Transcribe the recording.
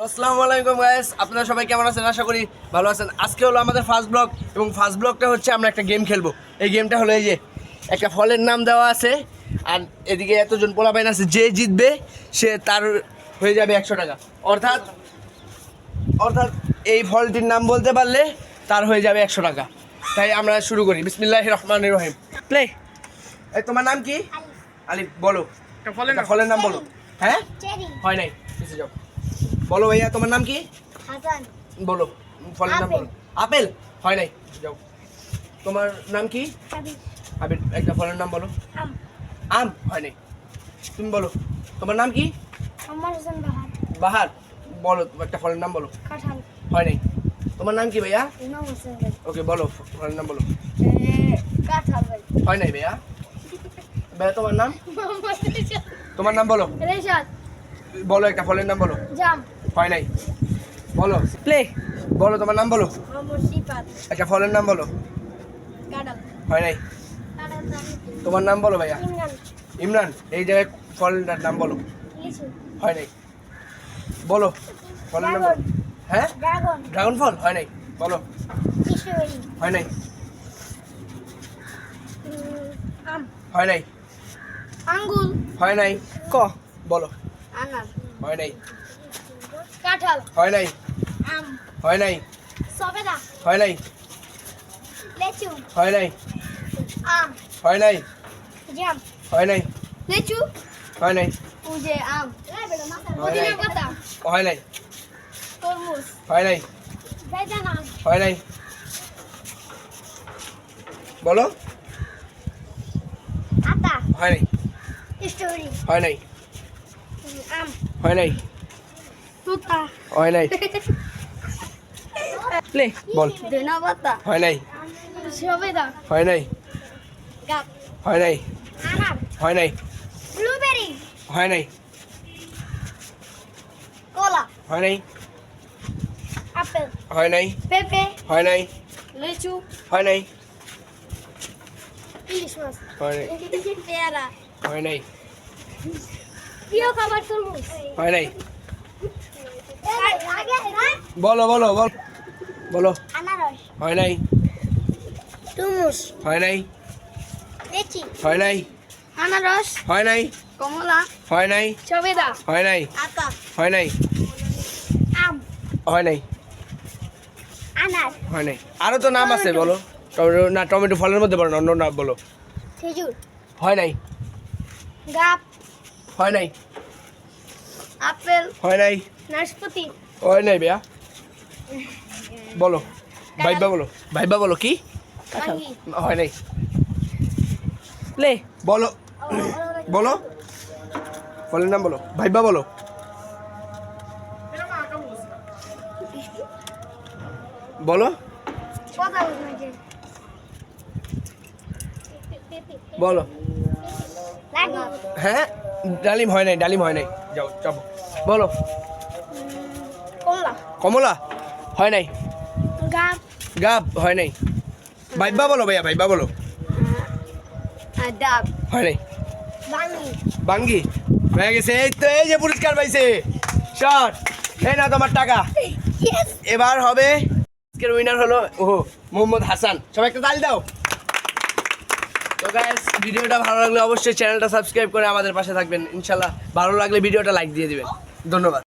আসসালামু আলাইকুম গাইস, আপনারা সবাই কেমন আছেন? আশা করি ভালো আছেন। আজকে হলো আমাদের ফার্স্ট ব্লগ এবং ফার্স্ট ব্লগটা হচ্ছে আমরা একটা গেম খেলবো। এই গেমটা হলো এই যে একটা ফলের নাম দেওয়া আছে আর এদিকে এতজন পোলাপাইন আছে, যে জিতবে সে তার হয়ে যাবে 100 টাকা। অর্থাৎ এই ফলটির নাম বলতে পারলে তার হয়ে যাবে 100 টাকা। তাই আমরা শুরু করি। বিসমিল্লাহির রহমানির রহিম। প্লে। এই তোমার নাম কি? আলিফ। বলো ফলের নাম বলো। হ্যাঁ, হয় নাই, এসে যাও। বলো ভাইয়া, তোমার নাম কি? হাসান। বলো ফলের নাম বলো। আপেল। হয় নাই, যাও। তোমার নাম কি? আবির। একটা ফলের নাম বলো। আম। আম। হয় নাই। তুমি বলো তোমার নাম কি? আমার হাসান বাহার। বাহার। বলো একটা ফলের নাম বলো। কাঁঠাল। হয় নাই। তোমার নাম কি ভাইয়া? ইমাম হোসেন ভাই। ওকে, বলো ফলের নাম বলো। কাঁঠাল ভাই। হয় নাই ভাইয়া। ভাইয়া তোমার নাম? তোমার নাম বলো। রেশাদ। বলো একটা ফলের নাম বলো। জাম। হয় নাই। বলো প্লে। বলো তোমার নাম বলো। মোহাম্মদ সিফাত। একটা ফলের নাম বলো। কাঁঠাল। হয় নাই। কাঁঠাল জাম। তোমার নাম বলো ভাইয়া। ইমরান। ইমরান। এই জায়গায় ফলটার নাম বলো। লিচু। হয় নাই। বলো ফলের নাম বলো। হ্যাঁ, ড্রাগন। ড্রাগন ফল। হয় নাই। বলো। স্ট্রবেরি। হয় নাই। আম। হয় নাই। আঙ্গুর। হয় নাই। ক। বলো। আনার। হয় নাই। কাঁঠাল। হয় নাই। আম। হয় নাই। সবেদা। হয় নাই। লিচু। হয় নাই। আম। হয় নাই। জাম। হয় নাই। লিচু। হয় নাই। উজে আম। হয় নাই। পুদিনা পাতা। হয় নাই। তরমুজ। হয় নাই। বেদানা। হয় নাই। বলো। আতা। হয় নাই। স্ট্রবেরি। হয় নাই। আম। হয় নাই। তুতা। হয় নাই। প্লে। বল। ধনা পাতা। হয় নাই। সবেদা। হয় নাই। গাব। হয় নাই। আনার। হয় নাই। ব্লুবেরি। হয় নাই। কলা। হয় নাই। আপেল। হয় নাই। পেঁপে। হয় নাই। লিচু। হয় নাই। ইলিশ মাছ। হয় নাই। পেয়ারা। হয় নাই। প্রিয় খাবার তরমুজ। হয় নাই। বলো বলো বল। বলো। আনারস। হয় নাই। তরমুজ। হয় নাই। লিচি। হয় নাই। আনারস। হয় নাই। কমলা। হয় নাই। সবেদা। হয় নাই। আতা। হয় নাই। আম। হয় নাই। আনার। হয় নাই। আরো তো নাম আছে, বলো। টমেটো না, টমেটো ফলের মধ্যে বলো না, অন্য নাম বলো। খেজুর। হয় নাই। গাব। হয় নাই। আপেল। হয় নাই। নাশপাতি। হয় নাই বেয়া। বলো ভাইবা বলো। ভাইবা বলো কি? বাঙ্গি। হয় নাই। প্লে। বলো বলো ফলের নাম বলো। ভাইবা বলো। বলো। কথা বলছে। বলো। লাগি। হ্যাঁ, ডালিম হয় নাই। ডালিম হয় নাই। যাও যাবো। বলো। কমলা। কমলা। হয় নাই। গাব। গাব। হয় নাই। ভাইবা বলো ভাইয়া, ভাইবা বলো। ডাব। হয় নাই। বাঙ্গি। বাঙ্গি হয়ে গেছে। এই তো, এই যে পুরস্কার পাইছে। শট। এই না তোমার টাকা। এবার হবে, আজকের উইনার হলো মোহাম্মদ হাসান। সবাই একটা তালি দাও। তো গাইস, ভিডিওটা ভালো লাগলে অবশ্যই চ্যানেলটা সাবস্ক্রাইব করে আমাদের পাশে থাকবেন ইনশাল্লাহ। ভালো লাগলে ভিডিওটা লাইক দিয়ে দিবেন। ধন্যবাদ।